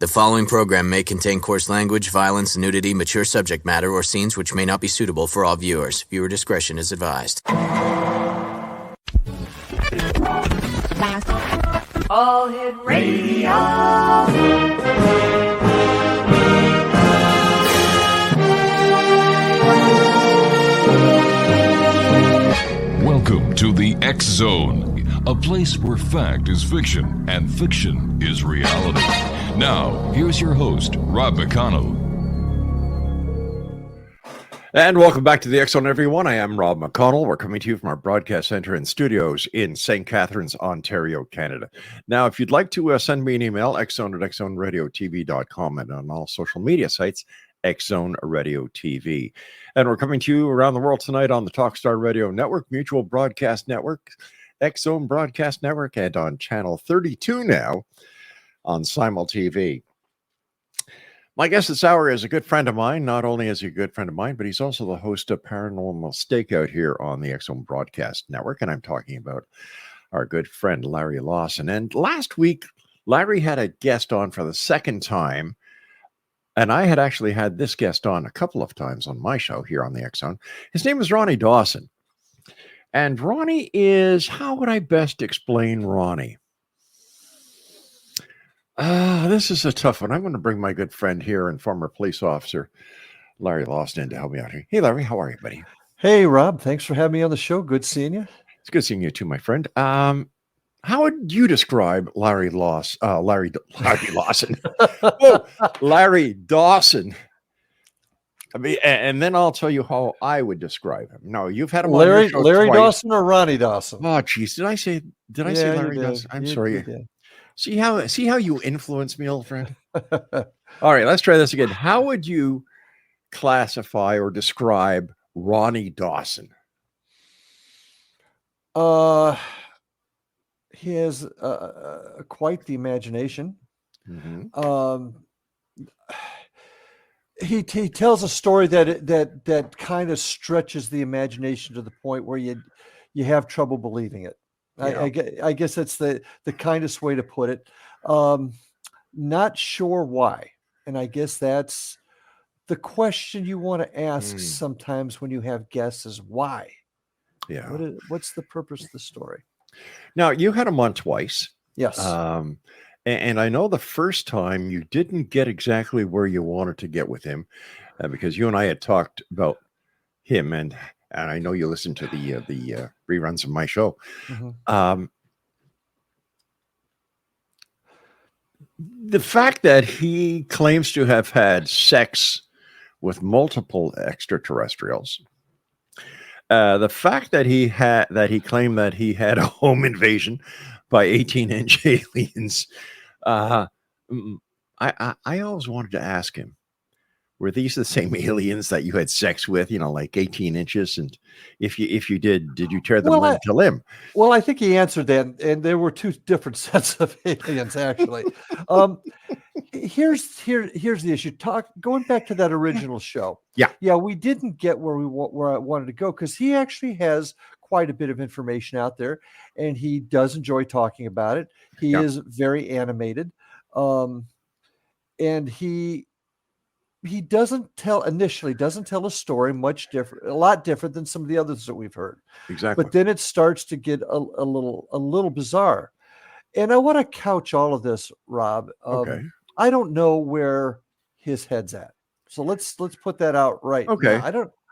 The following program may contain coarse language, violence, nudity, mature subject matter, or scenes which may not be suitable for all viewers. Viewer discretion is advised. All Hit Radio. Welcome to the X Zone, a place where fact is fiction and fiction is reality. Now, here's your host, Rob McConnell. And welcome back to the X Zone, everyone. I am Rob McConnell. We're coming to you from our broadcast center and studios in St. Catharines, Ontario, Canada. Now, if you'd like to send me an email, xzone@xzoneradiotv.com, and on all social media sites, X-Zone Radio TV. And we're coming to you around the world tonight on the Talkstar Radio Network, Mutual Broadcast Network, X-Zone Broadcast Network, and on Channel 32 now on Simul TV. My guest this hour is a good friend of mine. Not only is he a good friend of mine, but he's also the host of Paranormal Stakeout here on the X-Zone Broadcast Network. And I'm talking about our good friend, Larry Lawson. And last week, Larry had a guest on for the second time. And I had actually had this guest on a couple of times on my show here on the X-Zone. His name is Ronny Dawson. And Ronny is, how would I best explain Ronny? This is a tough one. I'm going to bring my good friend here and former police officer, Larry Lawson, in to help me out here. Hey, Larry, how are you, buddy? Hey, Rob. Thanks for having me on the show. Good seeing you. It's good seeing you too, my friend. How would you describe Larry Lawson? Larry Lawson. Whoa, Larry Dawson. I mean, and then I'll tell you how I would describe him. No, you've had him on your show Larry twice. Dawson or Ronny Dawson? Oh, geez, did I say Larry Dawson? I'm sorry. You did. See how you influence me, old friend? All right, let's try this again. How would you classify or describe Ronny Dawson? He has quite the imagination. Mm-hmm. He tells a story that kind of stretches the imagination to the point where you have trouble believing it. Yeah. I guess that's the kindest way to put it. Not sure why, and I guess that's the question you want to ask sometimes when you have guests: is why? Yeah. What's the purpose of the story? Now, you had him on twice. Yes. And I know the first time you didn't get exactly where you wanted to get with him because you and I had talked about him, and I know you listened to the reruns of my show. Mm-hmm. The fact that he claims to have had sex with multiple extraterrestrials, the fact that he claimed that he had a home invasion by 18-inch aliens, I always wanted to ask him, were these the same aliens that you had sex with, like 18 inches? And if you did you tear them limb to limb? Well, I think he answered that, and there were two different sets of aliens, actually. Here's the issue. Going back to that original show. Yeah, we didn't get where I wanted to go because he actually has quite a bit of information out there, and he does enjoy talking about it. He is very animated, and he doesn't tell a story a lot different than some of the others that we've heard. Exactly. But then it starts to get a little bizarre. And I want to couch all of this, Rob. Okay. I don't know where his head's at. So let's put that out right. Okay. Now.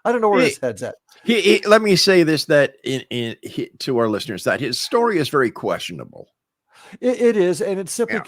I don't know where his head's at. Let me say this, that to our listeners, that his story is very questionable. It is, and it's simply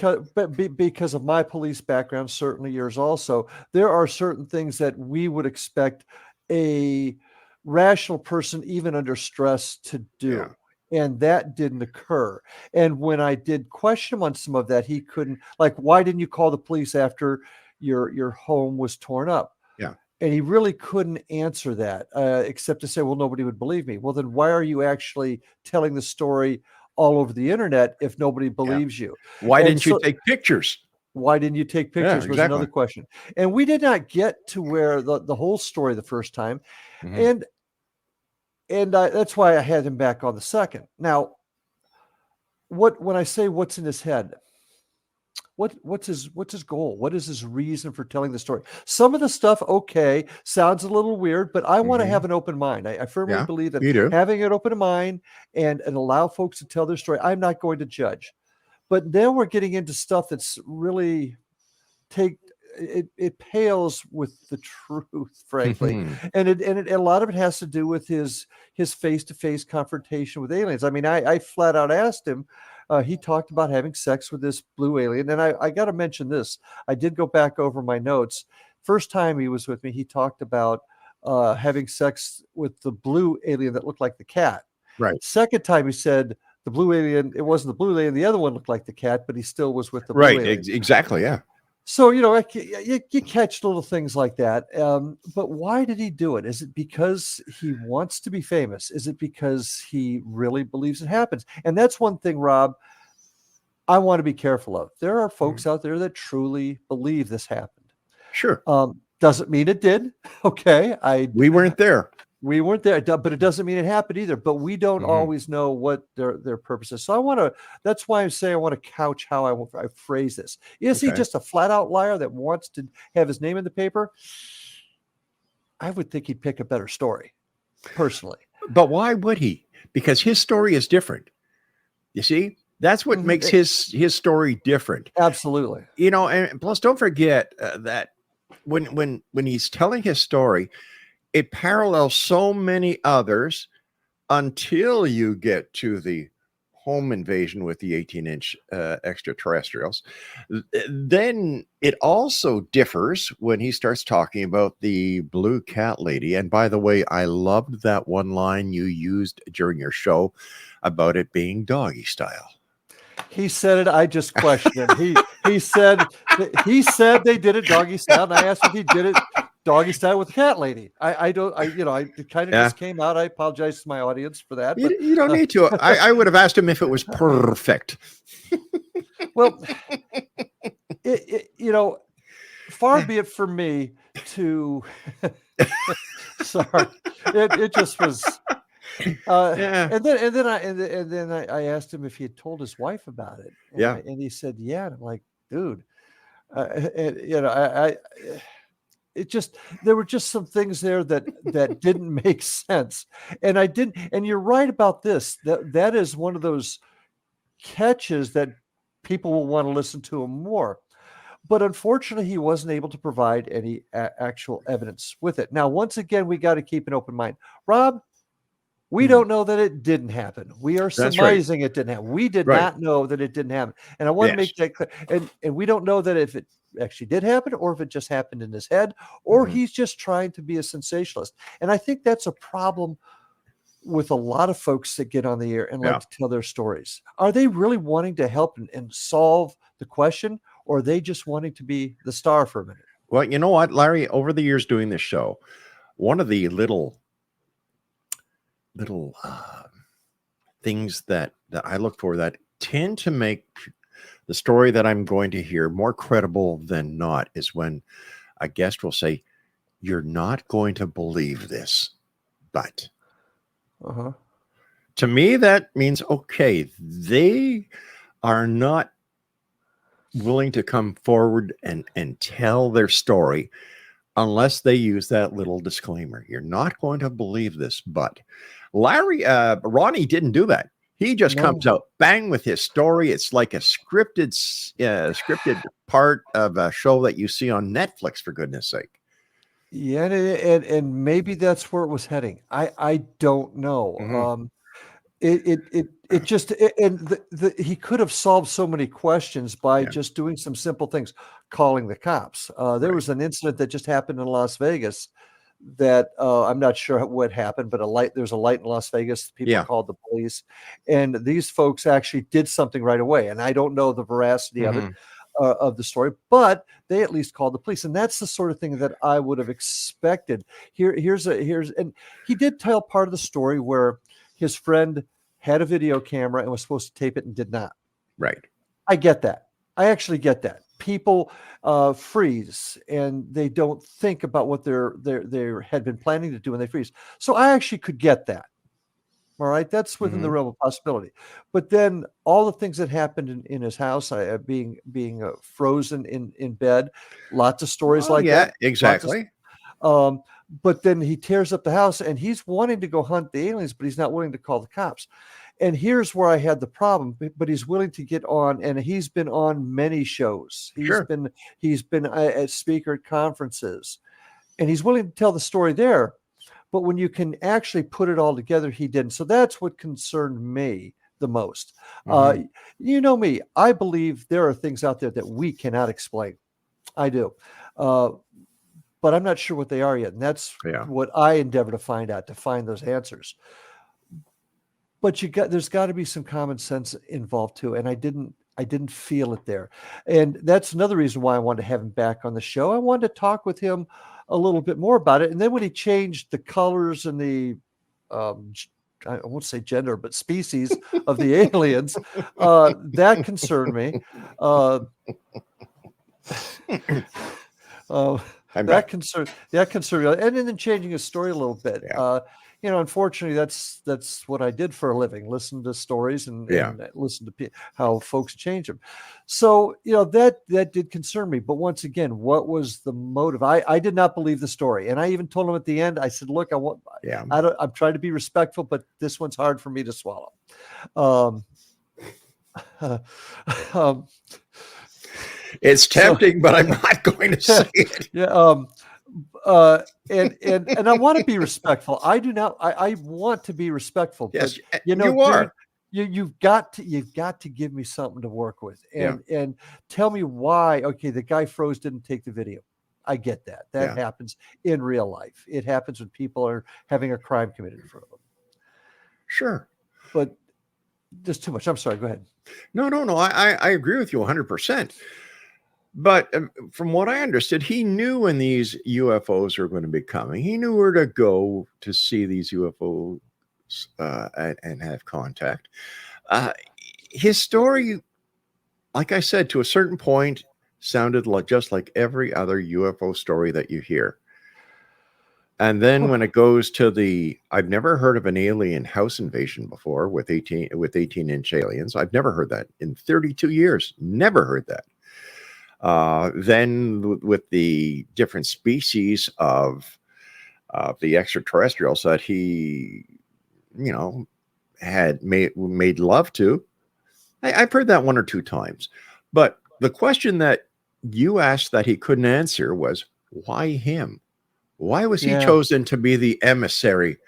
because of my police background, certainly yours also. There are certain things that we would expect a rational person, even under stress, to do. Yeah. And that didn't occur. And when I did question him on some of that, he couldn't, like, why didn't you call the police after your home was torn up? Yeah. And he really couldn't answer that, except to say, well, nobody would believe me. Well, then why are you actually telling the story all over the internet if nobody believes you? Why didn't you take pictures? Why didn't you take pictures was another question. And we did not get to where the whole story the first time. Mm-hmm. And that's why I had him back on the second. Now, when I say what's in his head, what's his goal? What is his reason for telling the story? Some of the stuff, okay, sounds a little weird, but I want to have an open mind. I firmly believe that having an open mind and allow folks to tell their story. I'm not going to judge. But then we're getting into stuff that's really it pales with the truth, frankly. and a lot of it has to do with his face-to-face confrontation with aliens. I mean, I flat out asked him, he talked about having sex with this blue alien. And I got to mention this. I did go back over my notes. First time he was with me, he talked about having sex with the blue alien that looked like the cat. Right. Second time he said, the blue alien, it wasn't the blue alien. The other one looked like the cat, but he still was with the blue alien. Exactly. Yeah. So, you catch little things like that. But why did he do it? Is it because he wants to be famous? Is it because he really believes it happens? And that's one thing, Rob, I want to be careful of. There are folks out there that truly believe this happened. Sure. Doesn't mean it did. Okay. We weren't there. We weren't there, but it doesn't mean it happened either. But we don't always know what their purpose is. So that's why I say I want to couch how I phrase this. Is he just a flat out liar that wants to have his name in the paper? I would think he'd pick a better story, personally. But why would he? Because his story is different. You see, that's what makes his story different. Absolutely. And plus, don't forget that when he's telling his story, it parallels so many others until you get to the home invasion with the 18-inch extraterrestrials. Then it also differs when he starts talking about the blue cat lady. And by the way, I loved that one line you used during your show about it being doggy style. He said it. I just questioned him. He said they did it doggy style, and I asked if he did it doggy style with the cat lady. It kind of just came out. I apologize to my audience for that. But you don't need to. I would have asked him if it was perfect. Well, far be it for me to. Sorry, it just was. And then I asked him if he had told his wife about it. And he said, yeah. And I'm like, dude, there were just some things there that didn't make sense. And you're right about this. That is one of those catches that people will want to listen to him more. But unfortunately, he wasn't able to provide any actual evidence with it. Now, once again, we got to keep an open mind. Rob, we don't know that it didn't happen. We are surmising it didn't happen. We did not know that it didn't happen. And I want to make that clear. And we don't know that if it actually did happen or if it just happened in his head or he's just trying to be a sensationalist. And I think that's a problem with a lot of folks that get on the air and like to tell their stories. Are they really wanting to help and solve the question, or are they just wanting to be the star for a minute? Well, you know what, Larry, over the years doing this show, one of the little things that I look for that tend to make the story that I'm going to hear more credible than not is when a guest will say, "You're not going to believe this, but." To me, that means, okay, they are not willing to come forward and tell their story unless they use that little disclaimer. You're not going to believe this, but Ronny didn't do that. He just comes out bang with his story. It's like a scripted part of a show that you see on Netflix, for goodness sake. Yeah, and maybe that's where it was heading. I don't know. It just he could have solved so many questions by just doing some simple things, calling the cops. There was an incident that just happened in Las Vegas that I'm not sure what happened, but there's a light in Las Vegas. People called the police, and these folks actually did something right away. And I don't know the veracity of it. Of the story, but they at least called the police, and that's the sort of thing that I would have expected. And he did tell part of the story where his friend had a video camera and was supposed to tape it and did not. Right. I get that. I actually get that. People freeze and they don't think about what they had been planning to do when they freeze. So I actually could get that. All right, that's within the realm of possibility. But then all the things that happened in his house, being frozen in bed, lots of stories like that. Exactly. But then he tears up the house, and he's wanting to go hunt the aliens, but he's not willing to call the cops. And here's where I had the problem. But he's willing to get on, and he's been on many shows. He's been a speaker at conferences, and he's willing to tell the story there. But when you can actually put it all together, he didn't. So that's what concerned me the most. You know me, I believe there are things out there that we cannot explain. I do. But I'm not sure what they are yet. And that's what I endeavor to find out, to find those answers. But there's got to be some common sense involved too. And I didn't feel it there. And that's another reason why I wanted to have him back on the show. I wanted to talk with him a little bit more about it. And then when he changed the colors and the I won't say gender, but species of the aliens, that concerned me. That concerned me. And then changing his story a little bit. Unfortunately, that's what I did for a living: listen to stories and listen to how folks change them. So that did concern me. But once again, what was the motive? I did not believe the story, and I even told him at the end. I said, "Look, I'm trying to be respectful, but this one's hard for me to swallow." It's tempting, but I'm not going to say it. And I want to be respectful. I do not. I want to be respectful. Yes, but, you are. You've got to give me something to work with, and tell me why. Okay, the guy froze, didn't take the video. I get that. That happens in real life. It happens when people are having a crime committed in front of them. Sure, but there's too much. I'm sorry. Go ahead. No. I agree with you 100%. But from what I understood, he knew when these UFOs were going to be coming. He knew where to go to see these UFOs and have contact. His story, like I said, to a certain point, sounded just like every other UFO story that you hear. And then when it goes to I've never heard of an alien house invasion before with 18-inch aliens. I've never heard that in 32 years. Never heard that. Then with the different species of the extraterrestrials that he, had made love to, I've heard that one or two times. But the question that you asked that he couldn't answer was, why him? Why was he chosen to be the emissary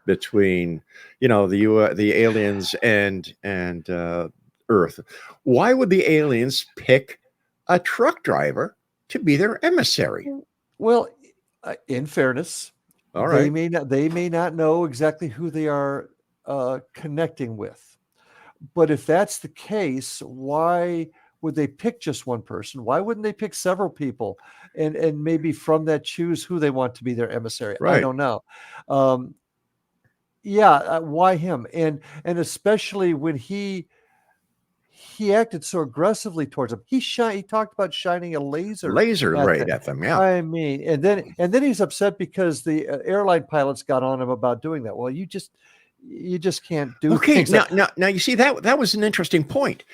between, the aliens and Earth? Why would the aliens pick a truck driver to be their emissary? Well, in fairness, all right, they may not know exactly who they are connecting with. But if that's the case, why would they pick just one person? Why wouldn't they pick several people and maybe from that choose who they want to be their emissary? Right. I don't know. Why him? And especially when he acted so aggressively towards them. He talked about shining a laser at them. Yeah. I mean, and then he's upset because the airline pilots got on him about doing that. Well, you just can't do. Okay. Now you see that was an interesting point.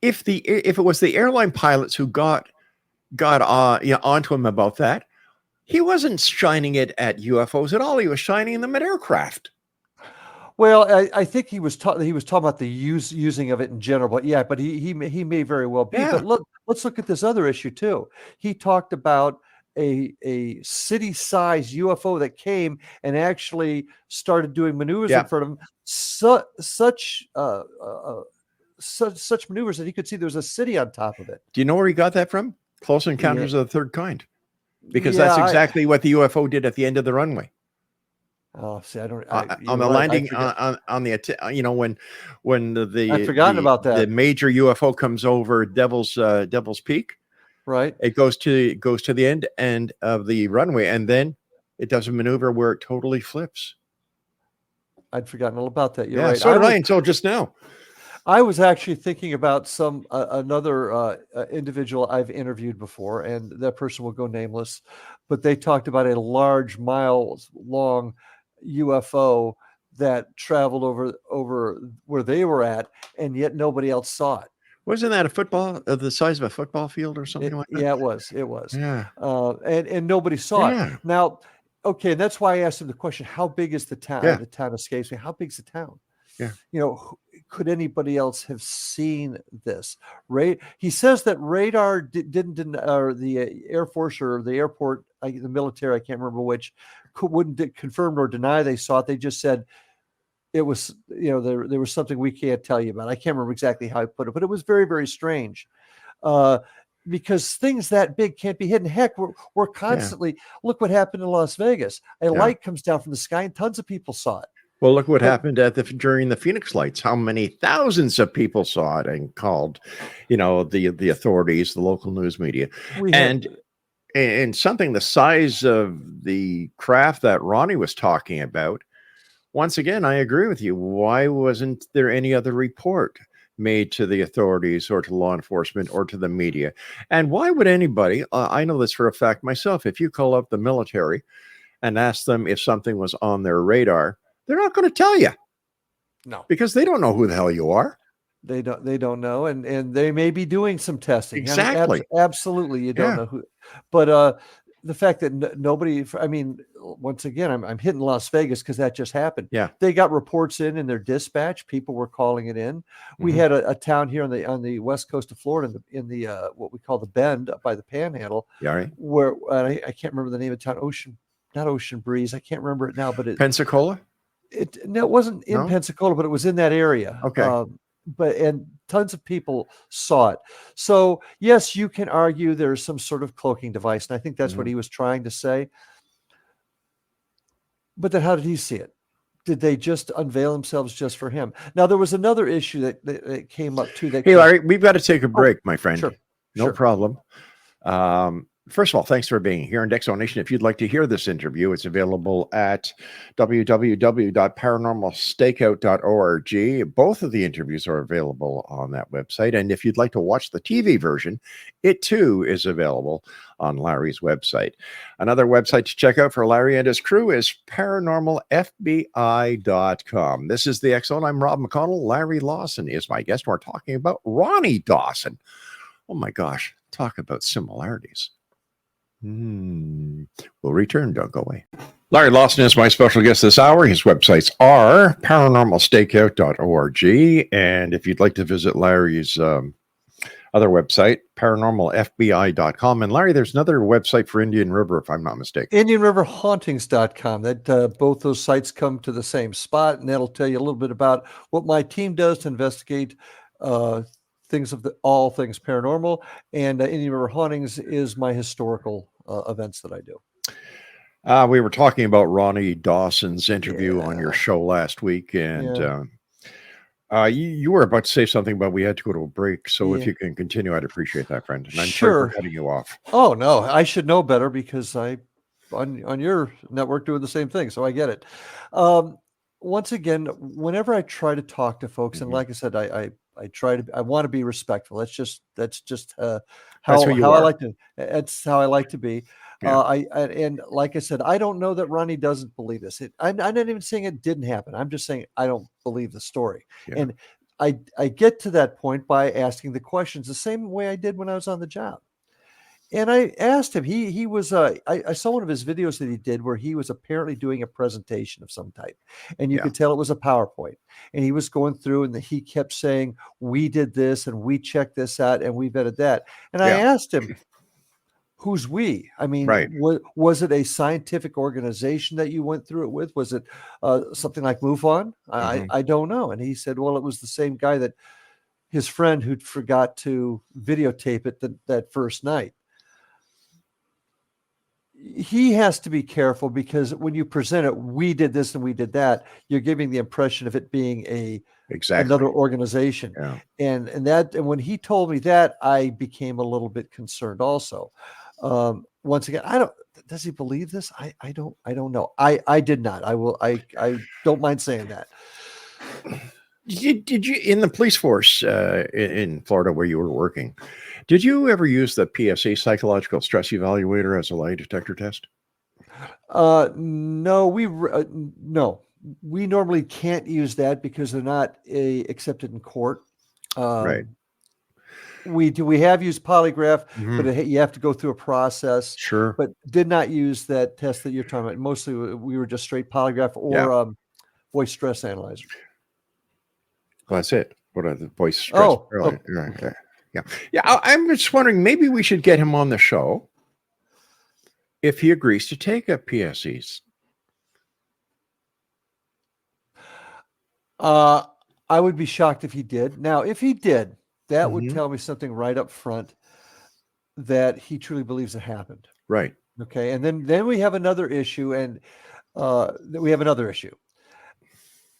If it was the airline pilots who got onto him about that, he wasn't shining it at UFOs at all. He was shining them at aircraft. Well, I think he was talking about the using of it in general, but he may very well be. Yeah. But let's look at this other issue too. He talked about a city-sized UFO that came and actually started doing maneuvers in front of him. Such maneuvers that he could see there was a city on top of it. Do you know where he got that from? Close Encounters of the Third Kind, because that's exactly what the UFO did at the end of the runway. Oh, see, I don't. On the landing on the when the I've forgotten about that. The major UFO comes over Devil's Peak, right? It goes to the end of the runway, and then it does a maneuver where it totally flips. I'd forgotten all about that. You're right. So did I until just now. I was actually thinking about another individual I've interviewed before, and that person will go nameless, but they talked about a large, miles-long UFO that traveled over where they were at, and yet nobody else saw it. Wasn't that a football the size of a football field or something like that? Yeah, it was. It was. Yeah. And nobody saw it. Now, okay, and that's why I asked him the question: how big is the town? Yeah. The town escapes me. How big's the town? Yeah. You know, could anybody else have seen this? He says that radar didn't, or the Air Force or the airport, the military, I can't remember which, wouldn't confirm or deny they saw it. They just said it was, there was something we can't tell you about. I can't remember exactly how I put it, but it was very, very strange. Because things that big can't be hidden. Heck, we're constantly, look what happened in Las Vegas. A light comes down from the sky and tons of people saw it. Well, look what happened during the Phoenix lights. How many thousands of people saw it and called, the authorities, the local news media, and something the size of the craft that Ronny was talking about. Once again, I agree with you. Why wasn't there any other report made to the authorities or to law enforcement or to the media? And why would anybody? I know this for a fact myself. If you call up the military and ask them if something was on their radar, they're not going to tell you. No, because they don't know who the hell you are. They don't know, and they may be doing some testing. Exactly. I mean, absolutely, you don't know who. But the fact that nobody, I mean, once again, I'm hitting Las Vegas because that just happened. Yeah, they got reports in their dispatch. People were calling it in. We had a town here on the west coast of Florida, in the what we call the Bend, up by the Panhandle. Yeah, right. Where I can't remember the name of the town. Not Ocean Breeze. I can't remember it now, but Pensacola. It wasn't in Pensacola, but it was in that area. Okay. And tons of people saw it. So yes, you can argue there's some sort of cloaking device, and I think that's what he was trying to say. But then, how did he see it? Did they just unveil themselves just for him? Now, there was another issue that came up too. Hey, Larry, we've got to take a break, my friend. Sure. No problem. First of all, thanks for being here on X-Zone Nation. If you'd like to hear this interview, it's available at www.paranormalstakeout.org. Both of the interviews are available on that website. And if you'd like to watch the TV version, it too is available on Larry's website. Another website to check out for Larry and his crew is paranormalfbi.com. This is the X-Zone. I'm Rob McConnell. Larry Lawson is my guest. We're talking about Ronny Dawson. Oh my gosh, talk about similarities. We'll return. Don't go away. Larry Lawson is my special guest this hour. His websites are paranormalstakeout.org. And if you'd like to visit Larry's other website, paranormalfbi.com. And Larry, there's another website for Indian River, if I'm not mistaken. IndianRiverHauntings.com. That both those sites come to the same spot, and that'll tell you a little bit about what my team does to investigate things all things paranormal. And Indian River Hauntings is my historical events that I do. We were talking about Ronny Dawson's interview on your show last week, and you were about to say something, but we had to go to a break. So if you can continue, I'd appreciate that, friend. And I'm sorry for cutting you off. Oh no, I should know better because I on your network doing the same thing, so I get it. Once again, whenever I try to talk to folks, and like I said, I want to be respectful. That's just how I like to. That's how I like to be. And like I said, I don't know that Ronny doesn't believe this. I'm not even saying it didn't happen. I'm just saying I don't believe the story. Yeah. And I get to that point by asking the questions the same way I did when I was on the job. And I asked him, he was, I saw one of his videos that he did where he was apparently doing a presentation of some type, and you could tell it was a PowerPoint, and he was going through and he kept saying, we did this and we checked this out and we vetted that. And I asked him, who's we? I mean, was it a scientific organization that you went through it with? Was it something like MUFON? I don't know. And he said, well, it was the same guy that his friend who'd forgot to videotape it that first night. He has to be careful because when you present it, we did this and we did that, you're giving the impression of it being another organization. Yeah. And when he told me that, I became a little bit concerned also. Once again, does he believe this? I don't know. I did not. I don't mind saying that. Did you, in the police force in Florida where you were working, did you ever use the PSA psychological stress evaluator as a lie detector test? No, no. We normally can't use that because they're not accepted in court. Right. We have used polygraph, Mhm. but you have to go through a process. Sure. But did not use that test that you're talking about. Mostly we were just straight polygraph or Yeah. voice stress analyzer. Well, that's it. What are the voice stress? Oh, Right. okay. Yeah. Yeah. I'm just wondering, maybe we should get him on the show if he agrees to take a PSEs. I would be shocked if he did. Now, if he did, that would Mhm. tell me something right up front that he truly believes it happened. Right. Okay. And then we have another issue, and we have another issue.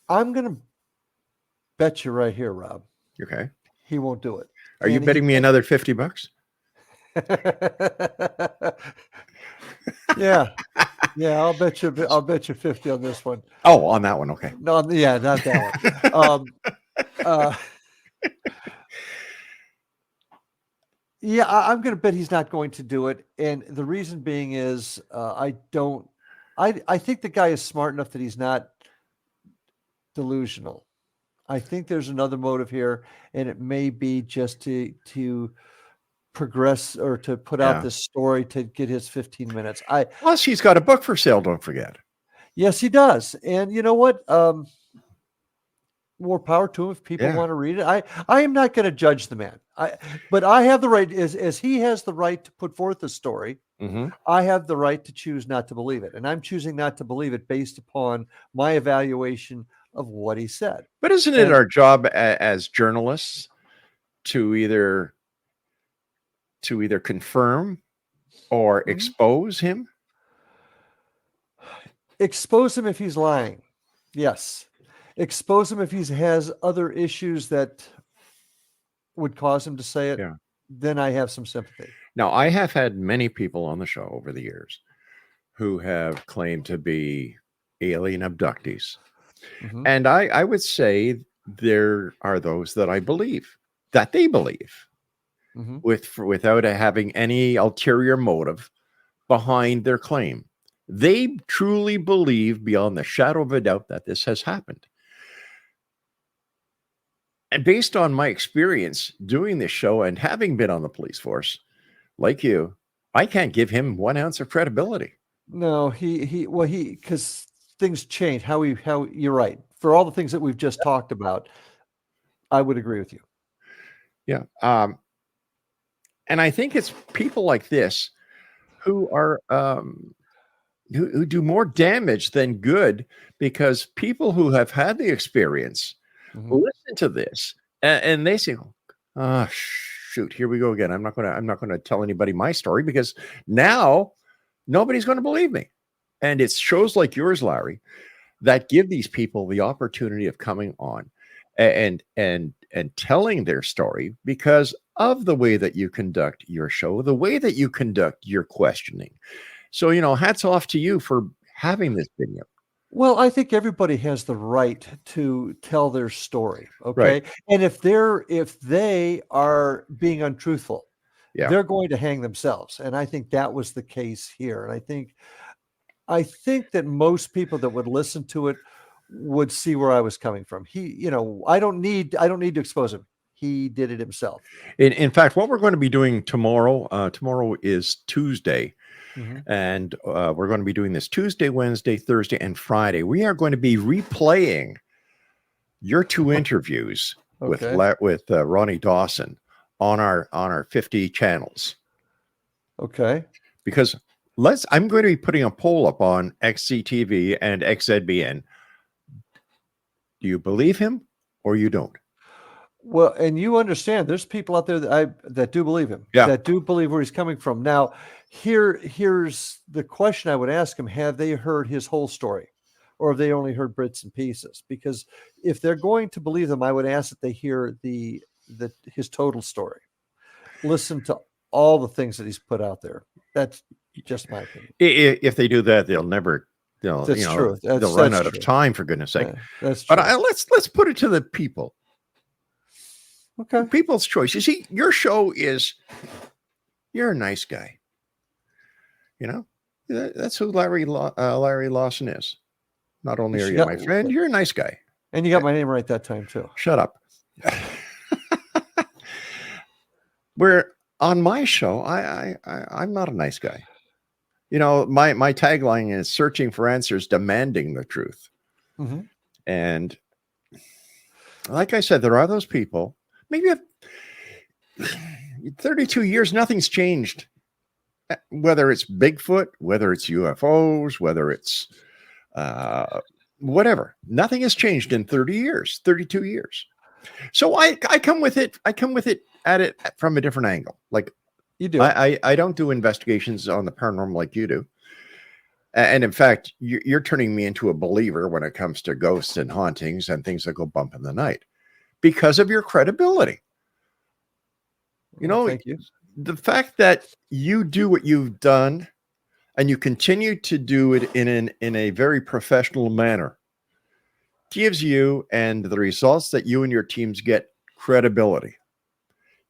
I'm going to bet you right here, Rob. Okay. He won't do it. Are you betting me another $50? Yeah. Yeah, I'll bet you 50 on this one. Oh, on that one. Okay. No, yeah, not that one. Yeah, I'm going to bet he's not going to do it, and the reason being is I think the guy is smart enough that he's not delusional. I think there's another motive here, and it may be just to progress or to put out this story to get his 15 minutes. Plus, he's got a book for sale. Don't forget. Yes, he does, and you know what? More power to him if people want to read it. I am not going to judge the man. But I have the right, as he has the right to put forth a story. Mm-hmm. I have the right to choose not to believe it, and I'm choosing not to believe it based upon my evaluation of what he said. But isn't it our job as journalists to either confirm or expose him? Expose him if he's lying. Yes. Expose him if he has other issues that would cause him to say it. Yeah. Then I have some sympathy. Now, I have had many people on the show over the years who have claimed to be alien abductees. Mm-hmm. And I would say there are those that I believe, that they believe, mm-hmm. without having any ulterior motive behind their claim. They truly believe beyond the shadow of a doubt that this has happened. And based on my experience doing this show and having been on the police force, like you, I can't give him 1 ounce of credibility. No, because things change. How you're right. For all the things that we've just talked about, I would agree with you. Yeah. And I think it's people like this who are, who do more damage than good, because people who have had the experience listen to this and they say, "Oh, shoot, here we go again. I'm not going to tell anybody my story because now nobody's going to believe me." And it's shows like yours, Larry, that give these people the opportunity of coming on and telling their story because of the way that you conduct your show, the way that you conduct your questioning. So, hats off to you for having this video. Well, I think everybody has the right to tell their story. Okay. Right. And if they are being untruthful, they're going to hang themselves. And I think that was the case here. And I think that most people that would listen to it would see where I was coming from. I don't need to expose him. He did it himself. In fact, what we're going to be doing tomorrow is Tuesday. Mm-hmm. And we're going to be doing this Tuesday, Wednesday, Thursday, and Friday. We are going to be replaying your 2 interviews with Ronny Dawson on our 50 channels. Okay. Because I'm going to be putting a poll up on XCTV and XZBN. Do you believe him or you don't? Well, and you understand there's people out there that do believe him, that do believe where he's coming from. Now, here's the question I would ask him: have they heard his whole story, or have they only heard bits and pieces? Because if they're going to believe them, I would ask that they hear his total story, listen to all the things that he's put out there. That's just my opinion. If they do that, they'll never. That's true. They'll run out of time, for goodness sake. Yeah, that's true. But let's put it to the people. Okay. People's choice. You see, your show you're a nice guy. That's who Larry Lawson is. Not only are you my friend, you're a nice guy. And you got my name right that time too. Shut up. Where on my show, I'm not a nice guy. You know, my tagline is searching for answers, demanding the truth. Mm-hmm. And like I said, there are those people, maybe 32 years, nothing's changed. Whether it's Bigfoot, whether it's UFOs, whether it's whatever, nothing has changed in 32 years. So I come with it at it from a different angle. Like you do. I don't do investigations on the paranormal like you do. And in fact, you're turning me into a believer when it comes to ghosts and hauntings and things that go bump in the night because of your credibility. You know, thank you. The fact that you do what you've done and you continue to do it in a very professional manner gives you and the results that you and your teams get credibility.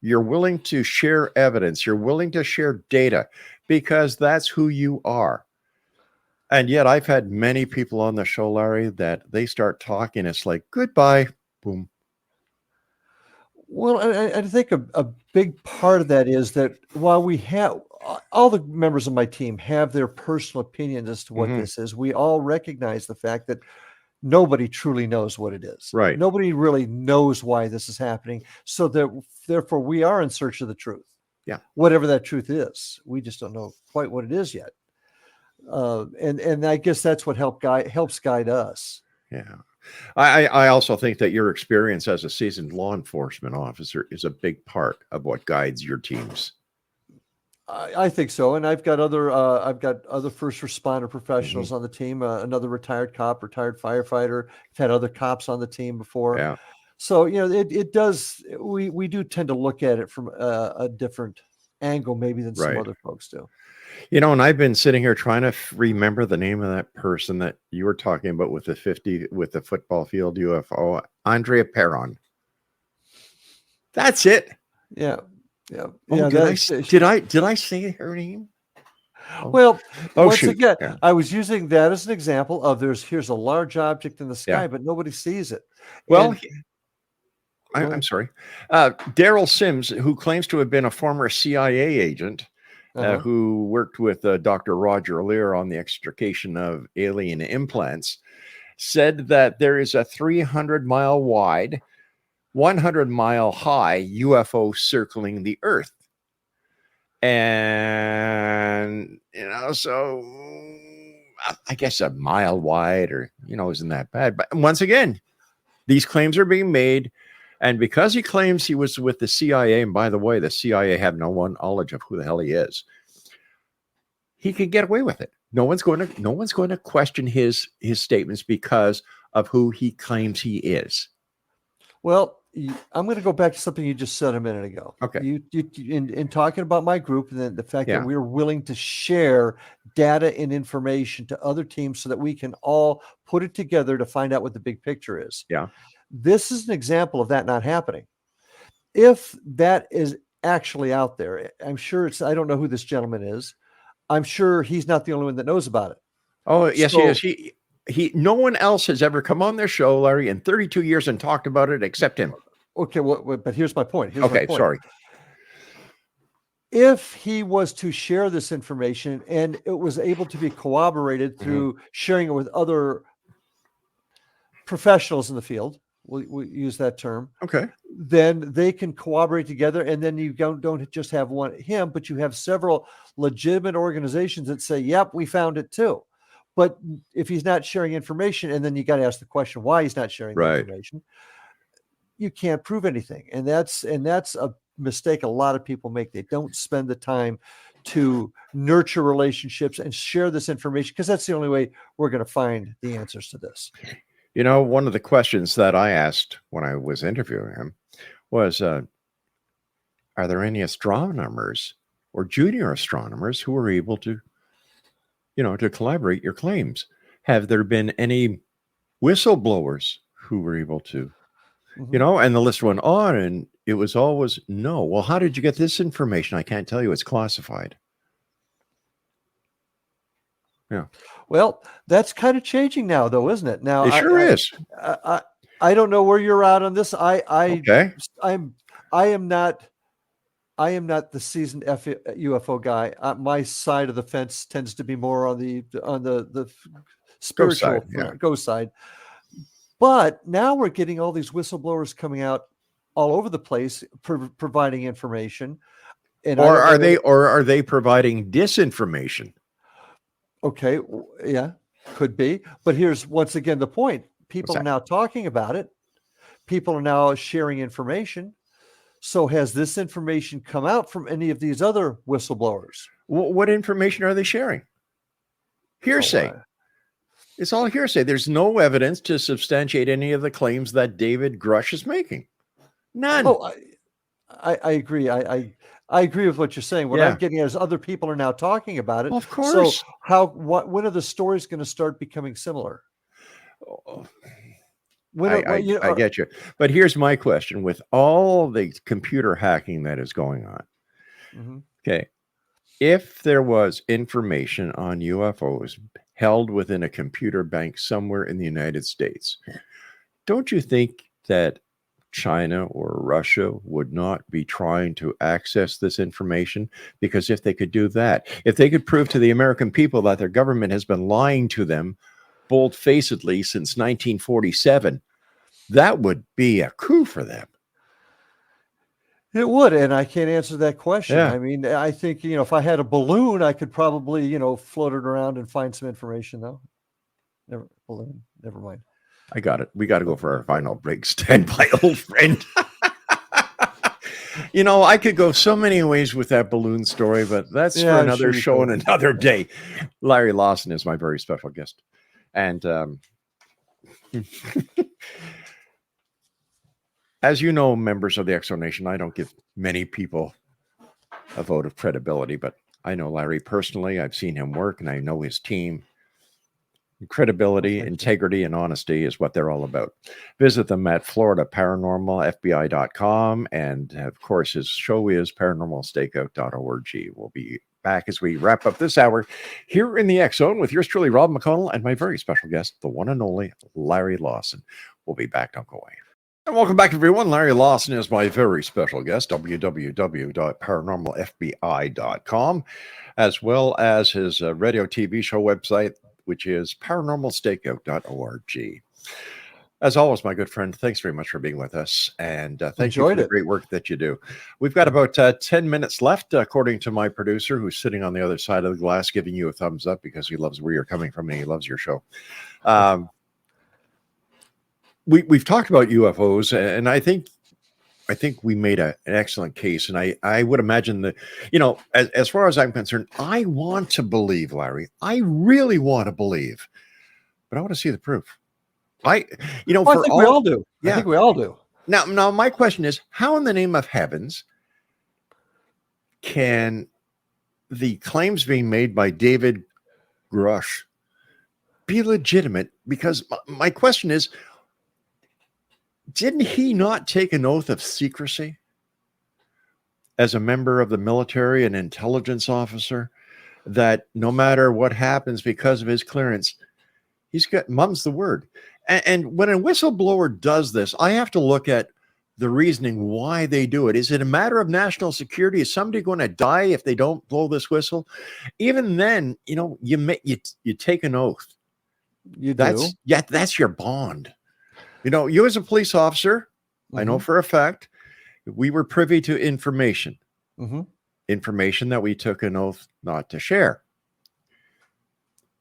You're willing to share evidence. You're willing to share data because that's who you are. And yet I've had many people on the show, Larry, that they start talking. It's like, goodbye, boom. Well, I think a big part of that is that while we have all the members of my team have their personal opinions as to what this is, we all recognize the fact that nobody truly knows what it is. Right. Nobody really knows why this is happening. So that therefore we are in search of the truth. Yeah. Whatever that truth is. We just don't know quite what it is yet. And I guess that's what helps guide us. Yeah. I also think that your experience as a seasoned law enforcement officer is a big part of what guides your teams. I think so. And I've got other first responder professionals on the team, another retired cop, retired firefighter. I've had other cops on the team before. Yeah. So, you know, it does, we do tend to look at it from a different angle maybe than some other folks do. You know, and I've been sitting here trying to remember the name of that person that you were talking about with the football field UFO, Andrea Perron. That's it. Yeah. Yeah. Oh, Yeah. did I say her name? Well, once shoot. again, Yeah. I was using that as an example of here's a large object in the sky, Yeah. but nobody sees it. Well, I'm sorry. Daryl Sims, who claims to have been a former CIA agent, who worked with Dr. Roger Lear on the extrication of alien implants, said that there is a 300-mile wide, 100-mile high UFO circling the Earth. And, you know, so I guess a mile wide or, you know, isn't that bad. But once again, these claims are being made. And because he claims he was with the CIA, and by the way, the CIA have no knowledge of who the hell he is, he can get away with it. No one's going to question his statements because of who he claims he is. Well, I'm going to go back to something you just said a minute ago. Okay. You in talking about my group and the fact that we're willing to share data and information to other teams so that we can all put it together to find out what the big picture is. Yeah. This is an example of that not happening. If that is actually out there, I'm sure I don't know who this gentleman is. I'm sure he's not the only one that knows about it. Oh, yes, he is. He no one else has ever come on their show, Larry, in 32 years and talked about it except him. Okay, well, but here's my point. Sorry. If he was to share this information and it was able to be corroborated through sharing it with other professionals in the field, we'll use that term. Okay. Then they can cooperate together, and then you don't just have him, but you have several legitimate organizations that say, "Yep, we found it too." But if he's not sharing information, and then you got to ask the question why he's not sharing the information, you can't prove anything, and that's a mistake a lot of people make. They don't spend the time to nurture relationships and share this information because that's the only way we're going to find the answers to this. You know, one of the questions that I asked when I was interviewing him was, are there any astronomers or junior astronomers who are able to, you know, to collaborate your claims? Have there been any whistleblowers who were able to, you know, and the list went on and it was always no. Well, how did you get this information? I can't tell you. It's classified. Yeah. Well, that's kind of changing now, though, isn't it? Now, It sure is. I don't know where you're at on this. Okay. I am not the seasoned UFO guy. My side of the fence tends to be more on the spiritual ghost side. But now we're getting all these whistleblowers coming out all over the place, providing information. And or are they providing disinformation? Okay, yeah, could be. But here's once again the point: people are now talking about it. People are now sharing information. So has this information come out from any of these other whistleblowers? What information are they sharing? Hearsay. It's all hearsay. There's no evidence to substantiate any of the claims that David Grush is making. None. Oh, I agree. I agree with what you're saying. What I'm getting at is other people are now talking about it. Well, of course. So when are the stories going to start becoming similar? I get you. But here's my question. With all the computer hacking that is going on, okay, if there was information on UFOs held within a computer bank somewhere in the United States, don't you think that China or Russia would not be trying to access this information? Because if they could do that, if they could prove to the American people that their government has been lying to them bold-facedly since 1947, that would be a coup for them. It would, and I can't answer that question. I mean, I think, if I had a balloon, I could probably, float it around and find some information, though. Never mind. I got it. We got to go for our final break. Stand by, old friend. I could go so many ways with that balloon story, but that's for another show and another day. Larry Lawson is my very special guest. And as you know, members of the Exo Nation, I don't give many people a vote of credibility, but I know Larry personally. I've seen him work, and I know his team. Credibility, integrity, and honesty is what they're all about. Visit them at FloridaParanormalFBI.com. And, of course, his show is paranormalstakeout.org. We'll be back as we wrap up this hour here in the X Zone with yours truly, Rob McConnell, and my very special guest, the one and only Larry Lawson. We'll be back. Don't go away. And welcome back, everyone. Larry Lawson is my very special guest, www.paranormalfbi.com, as well as his radio TV show website, which is paranormalstakeout.org. As always, my good friend, thanks very much for being with us. And thank you for the great work that you do. We've got about 10 minutes left, according to my producer, who's sitting on the other side of the glass, giving you a thumbs up because he loves where you're coming from and he loves your show. We've talked about UFOs, and I think we made an excellent case. And I would imagine that, as far as I'm concerned, I want to believe, Larry. I really want to believe, but I want to see the proof. I think we all do. Yeah. I think we all do. Now, my question is, how in the name of heavens can the claims being made by David Grush be legitimate? Because my question is, didn't he not take an oath of secrecy as a member of the military and intelligence officer, that no matter what happens because of his clearance, mum's the word? And when a whistleblower does this, I have to look at the reasoning why they do it. Is it a matter of national security? Is somebody going to die if they don't blow this whistle? Even then, you take an oath. That's your bond. You as a police officer, I know for a fact, we were privy to information, information that we took an oath not to share.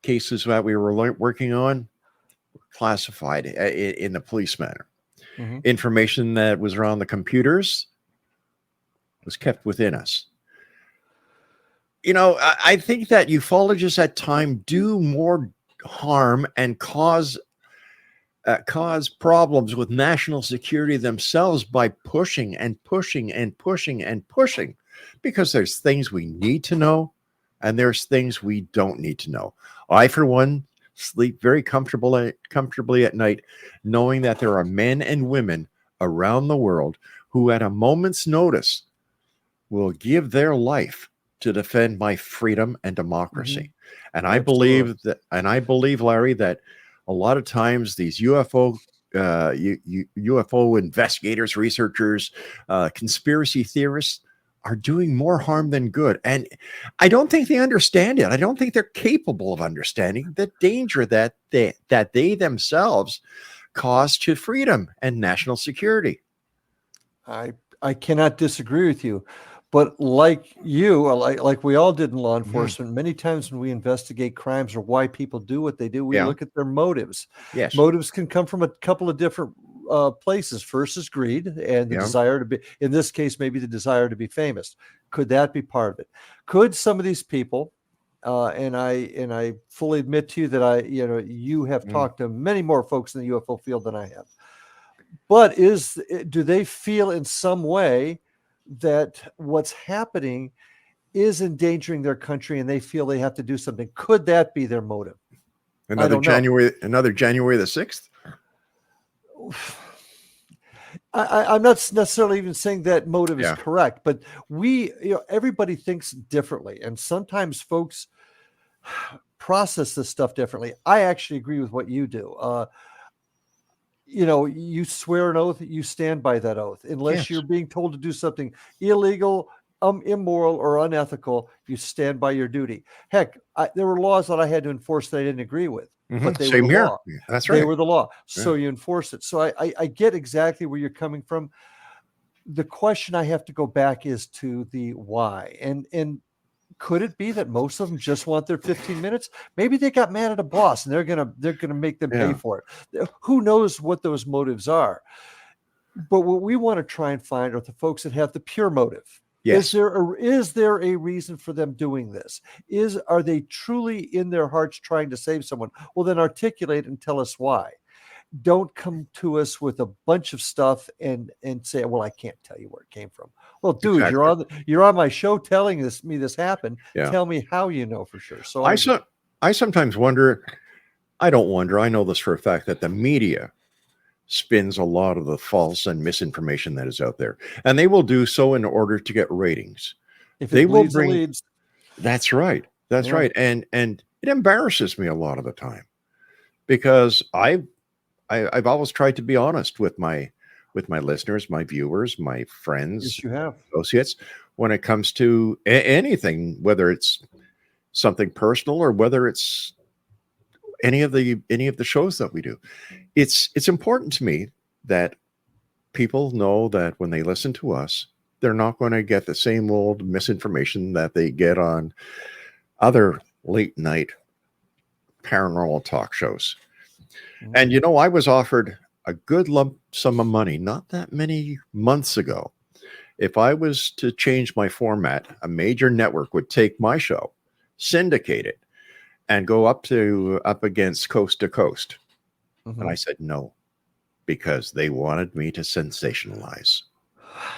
Cases that we were working on were classified in the police manner. Information that was around the computers was kept within us. I think that ufologists at times do more harm and cause problems with national security themselves by pushing and pushing and pushing and pushing, because there's things we need to know and there's things we don't need to know. I, for one, sleep very comfortably at night, knowing that there are men and women around the world who at a moment's notice will give their life to defend my freedom and democracy. And I Absolutely. believe, Larry, that a lot of times these UFO investigators, researchers, conspiracy theorists are doing more harm than good. And I don't think they understand it. I don't think they're capable of understanding the danger that they themselves cause to freedom and national security. I cannot disagree with you, but like you, like we all did in law enforcement, many times when we investigate crimes or why people do what they do, we look at their motives. Yes. Motives can come from a couple of different places. First is greed and the desire to be, in this case, maybe the desire to be famous. Could that be part of it? Could some of these people, and I fully admit to you that you have talked to many more folks in the UFO field than I have. But do they feel in some way that what's happening is endangering their country and they feel they have to do something? Could that be their motive? Another January the 6th? I'm not necessarily even saying that motive is correct, but everybody thinks differently. And sometimes folks process this stuff differently. I actually agree with what you do. You swear an oath, you stand by that oath. Unless you're being told to do something illegal, immoral, or unethical, you stand by your duty. Heck, there were laws that I had to enforce that I didn't agree with, but they were the law. That's right. They were the law. So you enforce it. So I get exactly where you're coming from. The question I have to go back is to the why. And could it be that most of them just want their 15 minutes? Maybe they got mad at a boss and they're gonna make them pay for it. Who knows what those motives are? But what we want to try and find are the folks that have the pure motive. Yes. Is there a reason for them doing this? Are they truly in their hearts trying to save someone? Well, then articulate and tell us why. Don't come to us with a bunch of stuff and say, well, I can't tell you where it came from. Well, dude, you're on my show telling me this happened. Tell me how you know for sure. So I sometimes wonder, I don't wonder, I know this for a fact, that the media spins a lot of the false and misinformation that is out there. And they will do so in order to get ratings. If they will bring leads. That's right. That's right. And it embarrasses me a lot of the time, because I've always tried to be honest with my listeners, my viewers, my friends, associates, when it comes to anything, whether it's something personal or whether it's any of the shows that we do. It's important to me that people know that when they listen to us, they're not going to get the same old misinformation that they get on other late night paranormal talk shows. And I was offered a good lump sum of money not that many months ago. If I was to change my format, a major network would take my show, syndicate it, and go up against Coast to Coast. And I said no, because they wanted me to sensationalize.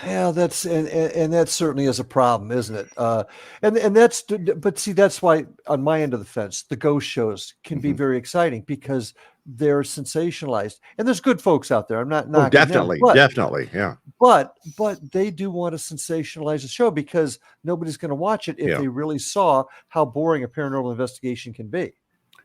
Yeah, that's and that certainly is a problem, isn't it? But see, that's why on my end of the fence, the ghost shows can be very exciting because they're sensationalized, and there's good folks out there. I'm not knocking definitely, yeah. But they do want to sensationalize the show because nobody's going to watch it if they really saw how boring a paranormal investigation can be.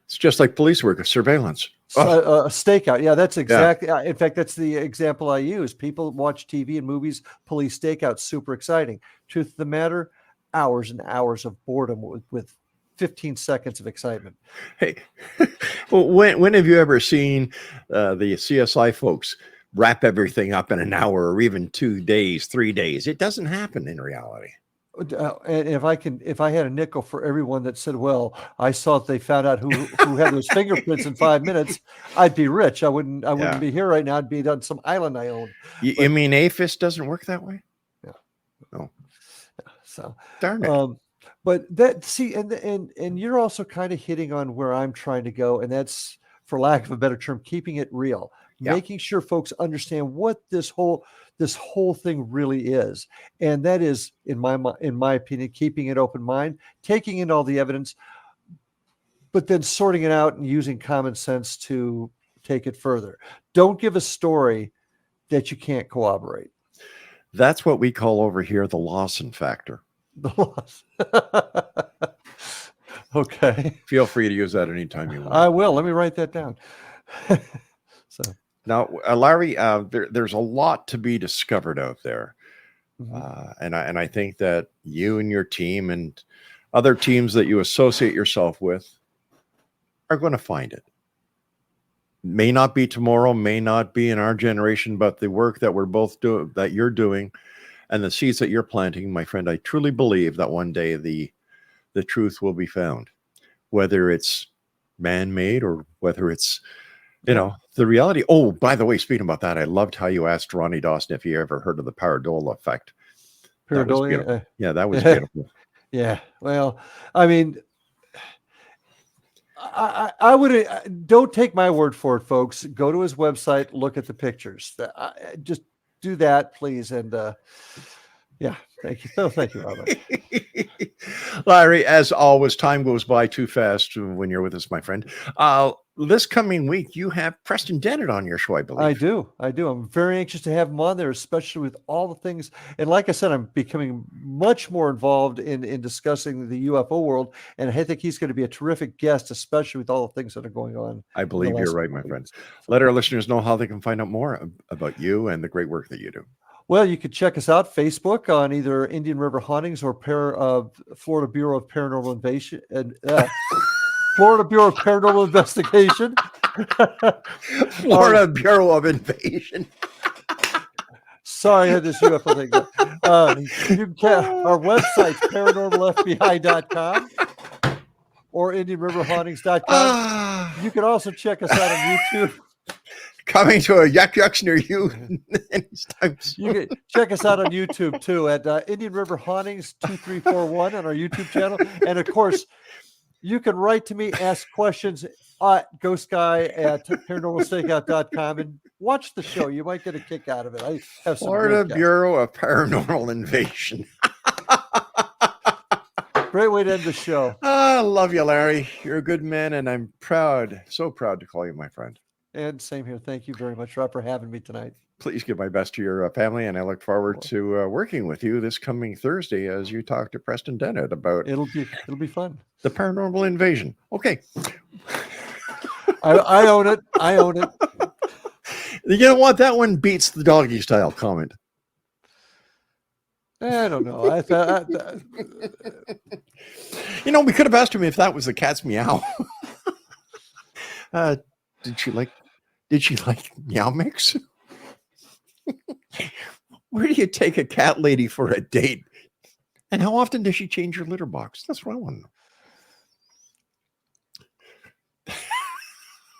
It's just like police work, surveillance. A stakeout. Yeah, that's exactly. In fact, that's the example I use. People watch TV and movies, police stakeout, super exciting. Truth of the matter, hours and hours of boredom with 15 seconds of excitement. Hey, well, when have you ever seen the CSI folks wrap everything up in an hour or even 2 days, 3 days? It doesn't happen in reality. And if I had a nickel for everyone that said, well, I saw that they found out who had those fingerprints in 5 minutes, I'd be rich. I wouldn't be here right now. I'd be on some island I own. You mean APHIS doesn't work that way? Yeah. No. So darn it. But and you're also kind of hitting on where I'm trying to go, and that's, for lack of a better term, keeping it real. Making sure folks understand what this whole thing really is. And that is, in my opinion, keeping an open mind, taking in all the evidence, but then sorting it out and using common sense to take it further. Don't give a story that you can't corroborate. That's what we call over here the Lawson factor. The loss. Okay. Feel free to use that anytime you want. I will. Let me write that down. So now, Larry, there's a lot to be discovered out there. And I think that you and your team and other teams that you associate yourself with are going to find it. May not be tomorrow, may not be in our generation, but the work that we're both doing, that you're doing, and the seeds that you're planting, my friend, I truly believe that one day the truth will be found, whether it's man-made or whether it's, the reality. Oh, by the way, speaking about that, I loved how you asked Ronny Dawson if he ever heard of the pareidolia effect. Pareidolia? Yeah, that was beautiful. Yeah. Well, I mean, I would don't take my word for it, folks. Go to his website, look at the pictures. Just do that, please. And yeah, thank you. Oh, thank you, Robert. Larry, as always, time goes by too fast when you're with us, my friend. This coming week, you have Preston Dennett on your show, I believe. I do. I'm very anxious to have him on there, especially with all the things. And like I said, I'm becoming much more involved in discussing the UFO world. And I think he's going to be a terrific guest, especially with all the things that are going on. I believe you're right, my friend. Let our listeners know how they can find out more about you and the great work that you do. Well, you could check us out Facebook on either Indian River Hauntings or Florida Bureau of Paranormal Invasion and Florida Bureau of Paranormal Investigation. Florida Bureau of Invasion. Sorry, I had this UFO thing. You can our website, paranormalfbi.com or IndianRiverHauntings.com. You can also check us out on YouTube. Coming to a yucks near you. You can check us out on YouTube too at Indian River Hauntings 2341 on our YouTube channel. And of course, you can write to me, ask questions at ghostguy@paranormalstakeout.com and watch the show. You might get a kick out of it. I have some Florida Bureau of Paranormal Invasion. Great way to end the show. I love you, Larry. You're a good man, and I'm proud, so proud to call you my friend. And same here. Thank you very much, Rob, for having me tonight. Please give my best to your family, and I look forward to working with you this coming Thursday as you talk to Preston Dennett about it'll be fun. The paranormal invasion. Okay. I own it. I own it. You know what? That one beats the doggy style comment. I don't know. We could have asked him if that was the cat's meow. Did she like meow mix? Where do you take a cat lady for a date? And how often does she change your litter box? That's what I want to know.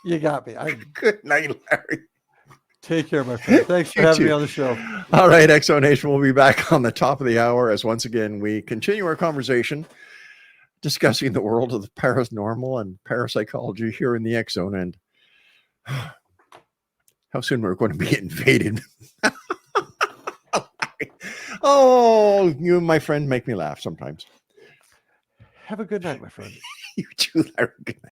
You got me. Good night, Larry. Take care, my friend. Thanks for having me on the show. All right, Exo Nation, we'll be back on the top of the hour as once again we continue our conversation discussing the world of the paranormal and parapsychology here in the X Zone and how soon we're going to be invaded. Oh, you and my friend make me laugh sometimes. Have a good night, my friend. You too, Larry. Good night.